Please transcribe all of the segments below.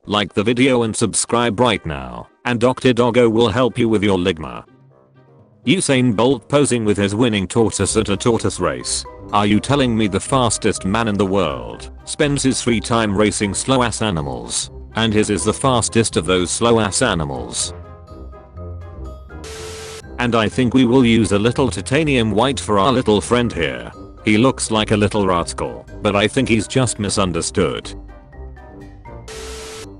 Like the video and subscribe right now, and Dr. Doggo will help you with your ligma. Usain Bolt posing with his winning tortoise at a tortoise race. Are you telling me the fastest man in the world spends his free time racing slow ass animals? And his is the fastest of those slow ass animals. And I think we will use a little titanium white for our little friend here. He looks like a little rascal, but I think he's just misunderstood.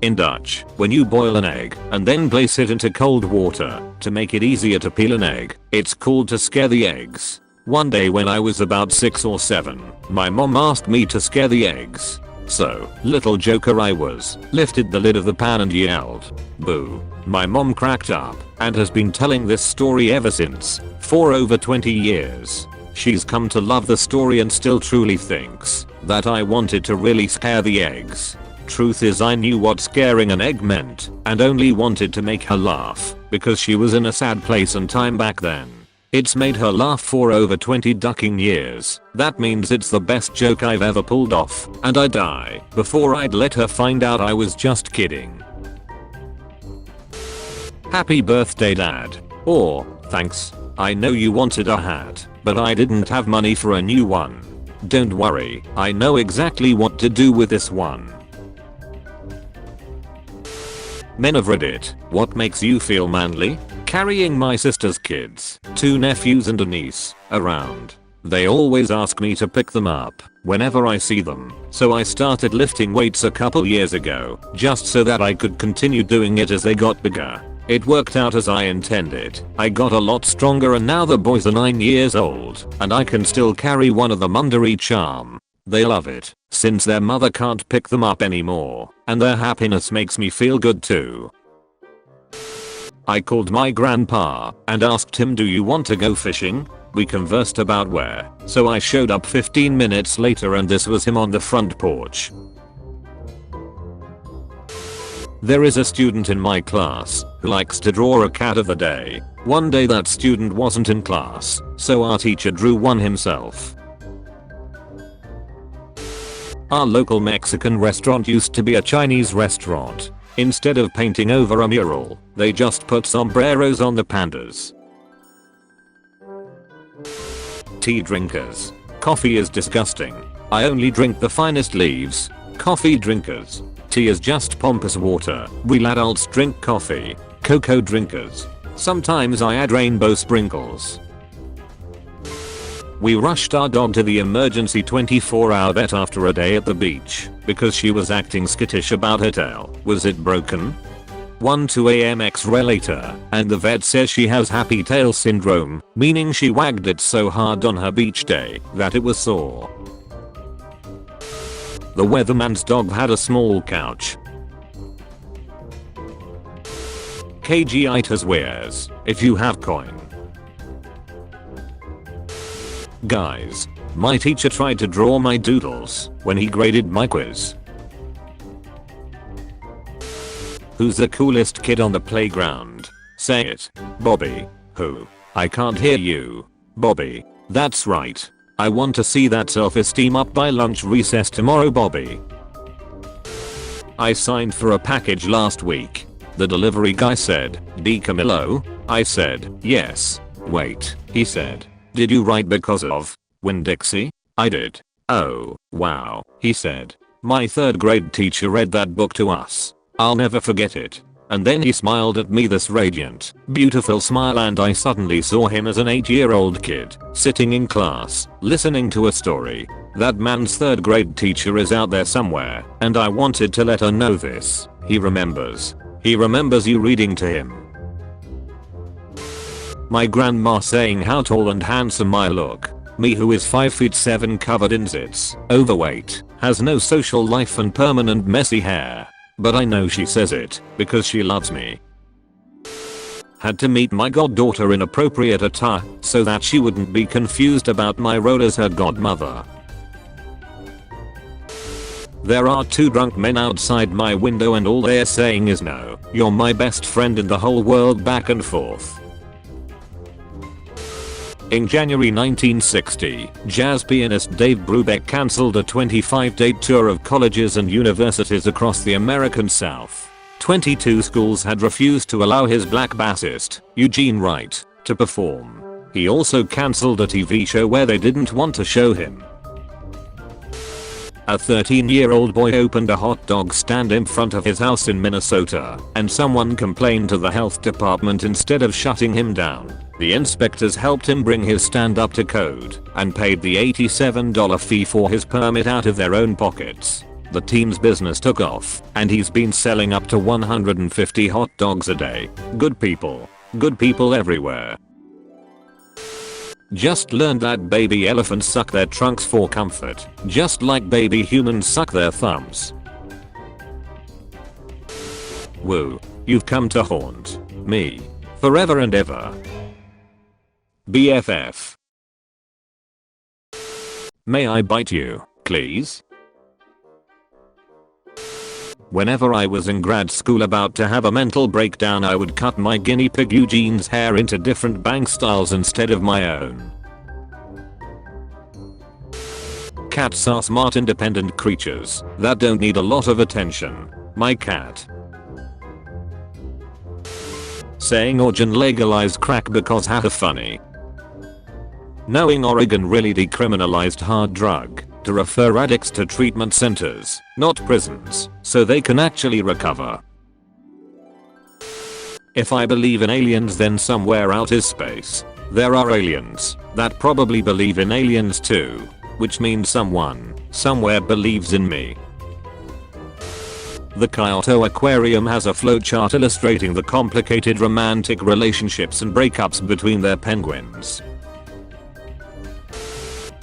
In Dutch, when you boil an egg and then place it into cold water to make it easier to peel an egg, it's called to scare the eggs. One day when I was about 6 or 7, my mom asked me to scare the eggs. So, little joker I was, lifted the lid of the pan and yelled, "Boo." My mom cracked up and has been telling this story ever since, for over 20 years. She's come to love the story and still truly thinks that I wanted to really scare the eggs. Truth is, I knew what scaring an egg meant and only wanted to make her laugh because she was in a sad place and time back then. It's made her laugh for over 20 ducking years. That means it's the best joke I've ever pulled off, and I'd die before I'd let her find out I was just kidding. Happy birthday, Dad. Or, thanks. I know you wanted a hat, but I didn't have money for a new one. Don't worry, I know exactly what to do with this one. Men of Reddit, what makes you feel manly? Carrying my sister's kids, 2 nephews and a niece, around. They always ask me to pick them up whenever I see them, so I started lifting weights a couple years ago, just so that I could continue doing it as they got bigger. It worked out as I intended. I got a lot stronger and now the boys are 9 years old, and I can still carry one of them under each arm. They love it, since their mother can't pick them up anymore, and their happiness makes me feel good too. I called my grandpa and asked him, do you want to go fishing? We conversed about where, so I showed up 15 minutes later and this was him on the front porch. There is a student in my class who likes to draw a cat of the day. One day that student wasn't in class, so our teacher drew one himself. Our local Mexican restaurant used to be a Chinese restaurant. Instead of painting over a mural, they just put sombreros on the pandas. Tea drinkers. Coffee is disgusting. I only drink the finest leaves. Coffee drinkers. Tea is just pompous water. We adults drink coffee. Cocoa drinkers. Sometimes I add rainbow sprinkles. We rushed our dog to the emergency 24-hour vet after a day at the beach because she was acting skittish about her tail. Was it broken? 1-2 AM X-ray later, and the vet says she has happy tail syndrome, meaning she wagged it so hard on her beach day that it was sore. The weatherman's dog had a small couch. KGitis wears, if you have coin. Guys, my teacher tried to draw my doodles when he graded my quiz. Who's the coolest kid on the playground? Say it. Bobby. Who? I can't hear you. Bobby. That's right. I want to see that self-esteem up by lunch recess tomorrow, Bobby. I signed for a package last week. The delivery guy said, "D. Camillo?" I said, "Yes." "Wait," he said. "Did you write because of Winn-Dixie?" I did. "Oh, wow," he said. "My 3rd grade teacher read that book to us. I'll never forget it." And then he smiled at me, this radiant, beautiful smile, and I suddenly saw him as an 8-year-old kid, sitting in class, listening to a story. That man's 3rd grade teacher is out there somewhere, and I wanted to let her know this. He remembers. He remembers you reading to him. My grandma saying how tall and handsome I look. Me who is 5'7" covered in zits, overweight, has no social life and permanent messy hair. But I know she says it because she loves me. Had to meet my goddaughter in appropriate attire so that she wouldn't be confused about my role as her godmother. There are 2 drunk men outside my window and all they're saying is, "No, you're my best friend in the whole world," back and forth. In January 1960, jazz pianist Dave Brubeck cancelled a 25-date tour of colleges and universities across the American South. 22 schools had refused to allow his black bassist, Eugene Wright, to perform. He also cancelled a TV show where they didn't want to show him. A 13-year-old boy opened a hot dog stand in front of his house in Minnesota, and someone complained to the health department instead of shutting him down. The inspectors helped him bring his stand up to code and paid the $87 fee for his permit out of their own pockets. The teen's business took off, and he's been selling up to 150 hot dogs a day. Good people. Good people everywhere. Just learned that baby elephants suck their trunks for comfort, just like baby humans suck their thumbs. Woo, you've come to haunt me forever and ever. BFF. May I bite you, please? Whenever I was in grad school about to have a mental breakdown, I would cut my guinea pig Eugene's hair into different bang styles instead of my own. Cats are smart, independent creatures that don't need a lot of attention. My cat. Saying Oregon legalized crack because haha funny. Knowing Oregon really decriminalized hard drug to refer addicts to treatment centers, not prisons, so they can actually recover. If I believe in aliens, then somewhere out is space. There are aliens that probably believe in aliens too, which means someone, somewhere believes in me. The Kyoto Aquarium has a flowchart illustrating the complicated romantic relationships and breakups between their penguins.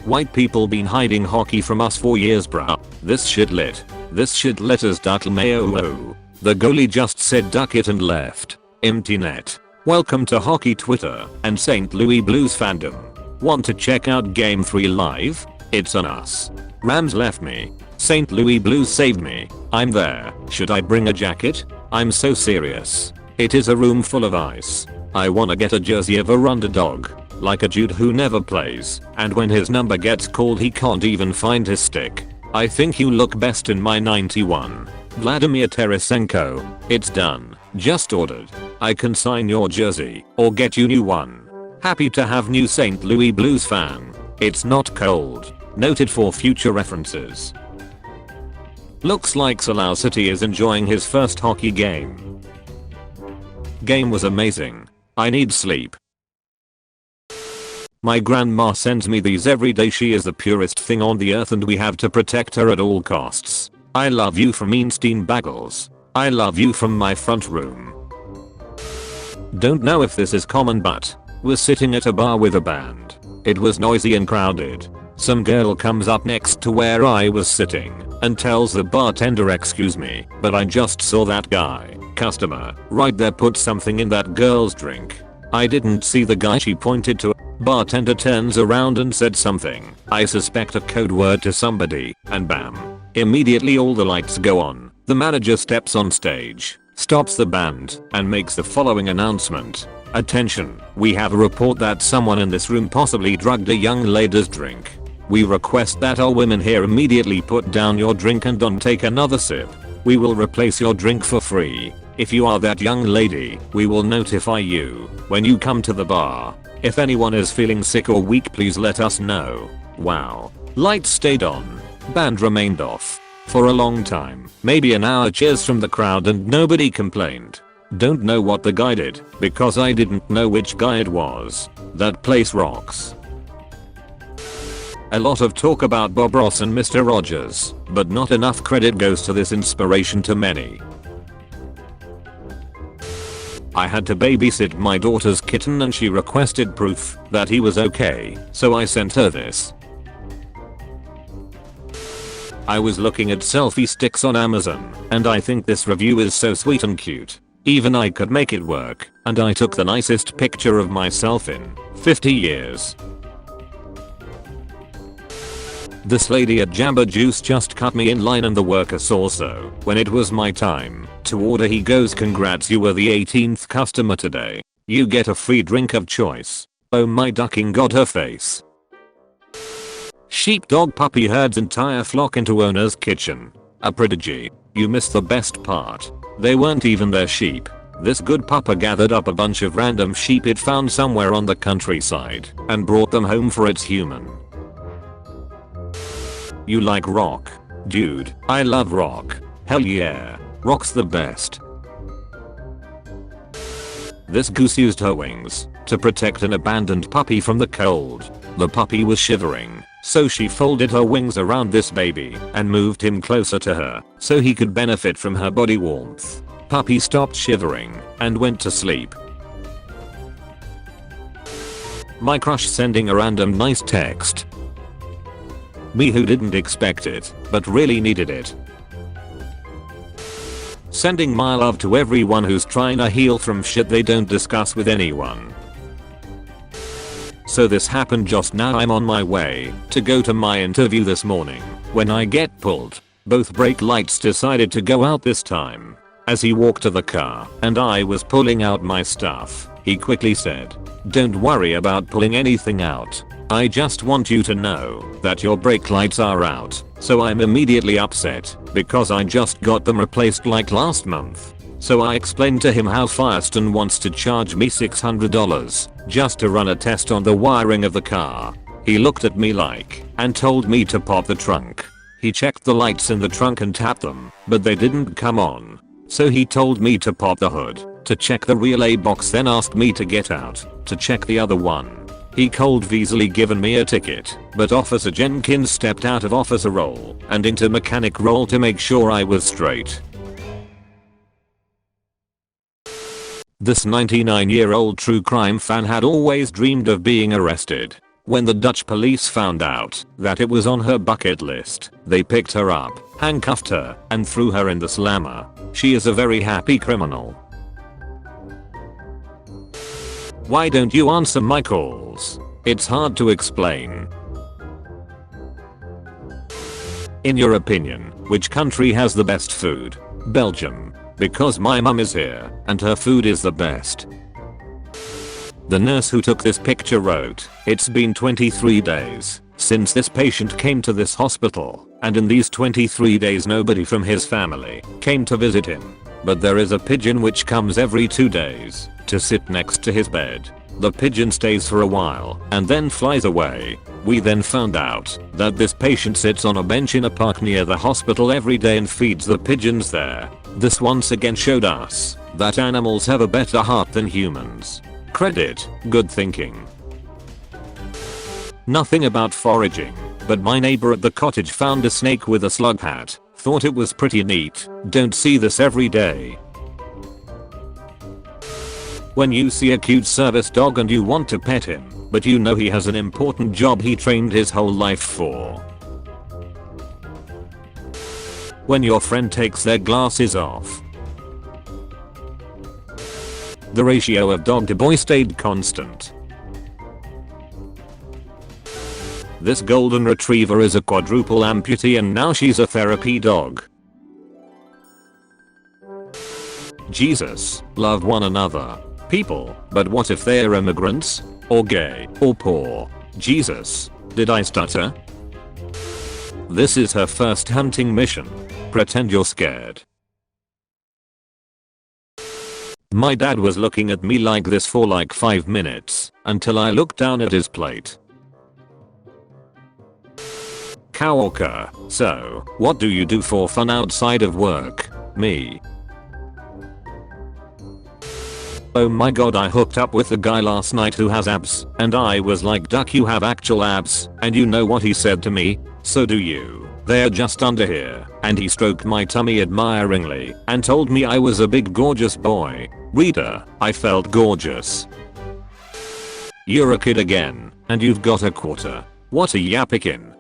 White people been hiding hockey from us for years bruh. This shit lit. This shit lit as duck mayo. The goalie just said duck it and left. Empty net. Welcome to hockey Twitter and St. Louis Blues fandom. Want to check out Game 3 live? It's on us. Rams left me. St. Louis Blues saved me. I'm there. Should I bring a jacket? I'm so serious. It is a room full of ice. I wanna get a jersey of a underdog. Like a dude who never plays, and when his number gets called he can't even find his stick. I think you look best in my 91. Vladimir Tarasenko. It's done. Just ordered. I can sign your jersey, or get you new one. Happy to have new St. Louis Blues fan. It's not cold. Noted for future references. Looks like Salau City is enjoying his first hockey game. Game was amazing. I need sleep. My grandma sends me these every day. She is the purest thing on the earth and we have to protect her at all costs. I love you from Einstein Bagels. I love you from my front room. Don't know if this is common, but was sitting at a bar with a band. It was noisy and crowded. Some girl comes up next to where I was sitting and tells the bartender, excuse me, but I just saw that guy, customer, right there put something in that girl's drink. I didn't see the guy she pointed to. Bartender turns around and said something, I suspect a code word to somebody, and bam. Immediately all the lights go on. The manager steps on stage, stops the band, and makes the following announcement. Attention, we have a report that someone in this room possibly drugged a young lady's drink. We request that all women here immediately put down your drink and don't take another sip. We will replace your drink for free. If you are that young lady, we will notify you when you come to the bar. If anyone is feeling sick or weak, please let us know. Wow. Lights stayed on. Band remained off. For a long time, maybe an hour. Cheers from the crowd and nobody complained. Don't know what the guy did, because I didn't know which guy it was. That place rocks. A lot of talk about Bob Ross and Mr. Rogers, but not enough credit goes to this inspiration to many. I had to babysit my daughter's kitten and she requested proof that he was okay, so I sent her this. I was looking at selfie sticks on Amazon, and I think this review is so sweet and cute. Even I could make it work, and I took the nicest picture of myself in 50 years. This lady at Jamba Juice just cut me in line and the worker saw, so when it was my time to order he goes, congrats, you were the 18th customer today. You get a free drink of choice. Oh my ducking god, her face. Sheepdog puppy herds entire flock into owner's kitchen. A prodigy. You missed the best part. They weren't even their sheep. This good papa gathered up a bunch of random sheep it found somewhere on the countryside and brought them home for its human. You like rock? Dude, I love rock. Hell yeah. Rock's the best. This goose used her wings to protect an abandoned puppy from the cold. The puppy was shivering, so she folded her wings around this baby and moved him closer to her so he could benefit from her body warmth. Puppy stopped shivering and went to sleep. My crush sending a random nice text. Me who didn't expect it, but really needed it. Sending my love to everyone who's trying to heal from shit they don't discuss with anyone. So this happened just now. I'm on my way to go to my interview this morning when I get pulled. Both brake lights decided to go out this time. As he walked to the car and I was pulling out my stuff, he quickly said, "Don't worry about pulling anything out. I just want you to know that your brake lights are out." So I'm immediately upset because I just got them replaced like last month. So I explained to him how Firestone wants to charge me $600 just to run a test on the wiring of the car. He looked at me like and told me to pop the trunk. He checked the lights in the trunk and tapped them, but they didn't come on. So he told me to pop the hood to check the relay box, then asked me to get out to check the other one. He could easily given me a ticket, but Officer Jenkins stepped out of officer role and into mechanic role to make sure I was straight. This 99-year-old true crime fan had always dreamed of being arrested. When the Dutch police found out that it was on her bucket list, they picked her up, handcuffed her, and threw her in the slammer. She is a very happy criminal. Why don't you answer my calls? It's hard to explain. In your opinion, which country has the best food? Belgium. Because my mum is here and her food is the best. The nurse who took this picture wrote, "It's been 23 days since this patient came to this hospital, and in these 23 days nobody from his family came to visit him. But there is a pigeon which comes every 2 days to sit next to his bed. The pigeon stays for a while and then flies away. We then found out that this patient sits on a bench in a park near the hospital every day and feeds the pigeons there. This once again showed us that animals have a better heart than humans. Credit, good thinking." Nothing about foraging, but my neighbor at the cottage found a snake with a slug hat. Thought it was pretty neat. Don't see this every day. When you see a cute service dog and you want to pet him, but you know he has an important job he trained his whole life for. When your friend takes their glasses off. The ratio of dog to boy stayed constant. This golden retriever is a quadruple amputee and now she's a therapy dog. Jesus, love one another. People, but what if they're immigrants? Or gay? Or poor? Jesus, did I stutter? This is her first hunting mission. Pretend you're scared. My dad was looking at me like this for like 5 minutes until I looked down at his plate. Coworker, so, what do you do for fun outside of work? Me. Oh my god, I hooked up with a guy last night who has abs, and I was like, "Duck, you have actual abs," and you know what he said to me? "So do you. They're just under here," and he stroked my tummy admiringly and told me I was a big gorgeous boy. Reader, I felt gorgeous. You're a kid again, and you've got a quarter. What a yappikin.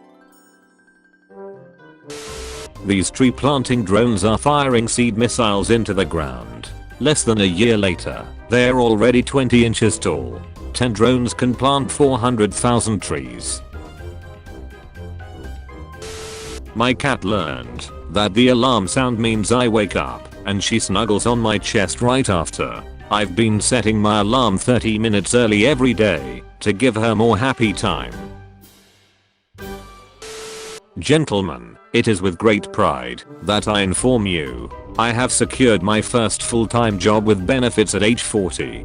These tree planting drones are firing seed missiles into the ground. Less than a year later, they're already 20 inches tall. 10 drones can plant 400,000 trees. My cat learned that the alarm sound means I wake up, and she snuggles on my chest right after. I've been setting my alarm 30 minutes early every day to give her more happy time. Gentlemen, it is with great pride that I inform you, I have secured my first full-time job with benefits at age 40.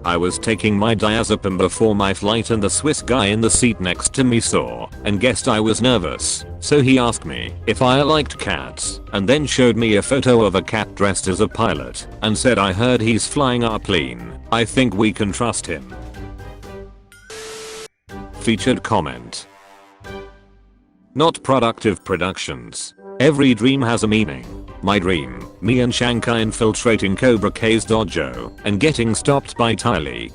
I was taking my diazepam before my flight and the Swiss guy in the seat next to me saw and guessed I was nervous, so he asked me if I liked cats and then showed me a photo of a cat dressed as a pilot and said, I heard he's flying our plane. I think we can trust him. Featured comment. Not productive productions. Every dream has a meaning. My dream, me and Shanka infiltrating Cobra K's dojo and getting stopped by Tylee